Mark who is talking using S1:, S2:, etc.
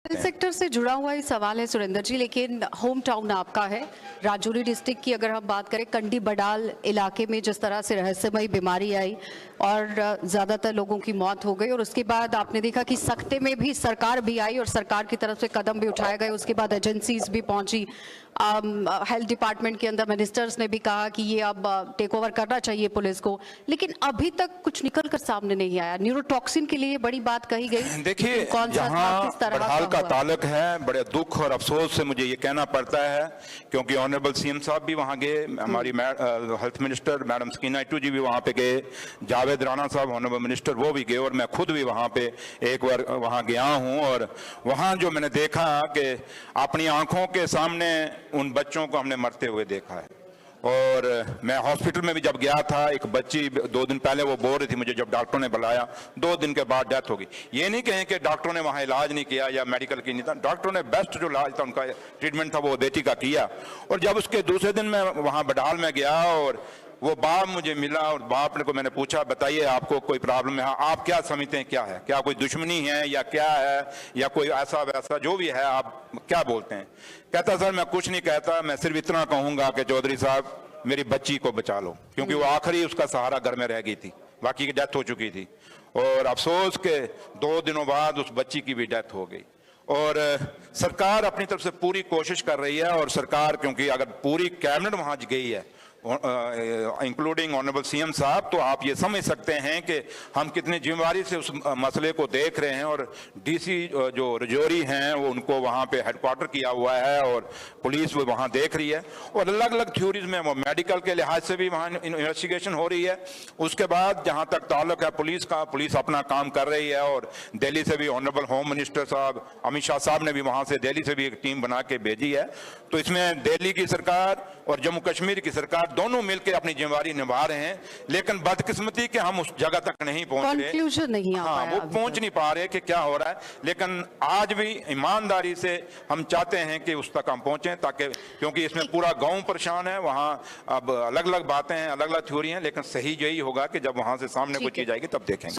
S1: Sector से जुड़ा हुआ ही सवाल है सुरेंद्र जी, लेकिन होम टाउन आपका है राजौरी डिस्ट्रिक्ट की। अगर हम बात करें कंडी बडाल इलाके में जिस तरह से रहस्यमयी बीमारी आई और ज़्यादातर लोगों की मौत हो गई, और उसके बाद आपने देखा कि सख्ते में भी सरकार भी आई और सरकार की तरफ से कदम भी उठाए गए। उसके बाद एजेंसीज भी पहुंची, हेल्थ डिपार्टमेंट के अंदर मिनिस्टर्स ने भी कहा कि ये अब टेक ओवर करना चाहिए पुलिस को, लेकिन अभी तक कुछ निकल कर सामने नहीं आया। न्यूरोटॉक्सिन के लिए बड़ी बात कही गई।
S2: देखिए, जहां बड़हाल का ताल्लुक है, बड़े दुख और अफसोस से मुझे ये कहना पड़ता है, क्योंकि ऑनरेबल सीएम साहब भी वहां गए, हमारी हेल्थ मिनिस्टर मैडम सकीना इटू जी भी वहां पे गए, जावेद राणा साहब ऑनरेबल मिनिस्टर वो भी गए, और मैं खुद भी वहां पे एक बार वहां गया हूं। और वहां जो मैंने देखा कि अपनी आंखों के सामने उन बच्चों को हमने मरते हुए देखा है। और मैं हॉस्पिटल में भी जब गया था, एक बच्ची 2 दिन पहले वो बोल रही थी मुझे, जब डॉक्टरों ने बुलाया 2 दिन के बाद डेथ हो गई। ये नहीं कहें कि डॉक्टरों ने वहाँ इलाज नहीं किया या मेडिकल की नहीं था, डॉक्टरों ने बेस्ट जो इलाज था, उनका ट्रीटमेंट था, वो बेटी का किया। और जब उसके दूसरे दिन मैं वहाँ बडाल में गया और वो बाप मुझे मिला, और बाप ने को मैंने पूछा बताइए आपको कोई प्रॉब्लम है, आप क्या समझते हैं, क्या है, क्या कोई दुश्मनी है या क्या है, या कोई ऐसा वैसा जो भी है आप क्या बोलते हैं। कहता सर मैं कुछ नहीं कहता, मैं सिर्फ इतना कहूंगा कि चौधरी साहब मेरी बच्ची को बचा लो, क्योंकि वो आखिरी उसका सहारा घर में रह गई थी, बाकी की डेथ हो चुकी थी। और अफसोस के 2 दिनों बाद उस बच्ची की भी डेथ हो गई। और सरकार अपनी तरफ से पूरी कोशिश कर रही है, और सरकार क्योंकि अगर पूरी कैबिनेट वहां गई है इंक्लूडिंग ऑनरेबल सीएम साहब, तो आप ये समझ सकते हैं कि हम कितनी जिम्मेदारी से उस मसले को देख रहे हैं। और डीसी जो राजौरी हैं वो उनको वहाँ पे हेडक्वार्टर किया हुआ है, और पुलिस वो वहाँ देख रही है, और अलग अलग थ्योरीज में वो मेडिकल के लिहाज से भी वहाँ इन्वेस्टिगेशन हो रही है। उसके बाद जहाँ तक ताल्लुक है पुलिस का, पुलिस अपना काम कर रही है। और दिल्ली से भी ऑनरेबल होम मिनिस्टर साहब अमित शाह साहब ने भी वहाँ से दिल्ली से भी एक टीम बना के भेजी है। तो इसमें दिल्ली की सरकार और जम्मू कश्मीर की सरकार दोनों मिलकर अपनी जिम्मेदारी निभा रहे हैं, लेकिन बदकिस्मती के हम उस जगह तक नहीं पहुंच रहे,
S1: कंक्लूजन नहीं आ पाया,
S2: वो पहुंच नहीं पा रहे कि क्या हो रहा है। लेकिन आज भी ईमानदारी से हम चाहते हैं कि उस तक हम पहुंचें, ताकि क्योंकि इसमें पूरा गांव परेशान है। वहां अब अलग अलग बातें हैं, अलग अलग थ्योरी हैं, लेकिन सही यही होगा कि जब वहां से सामने कुछ चीज आएगी तब देखेंगे।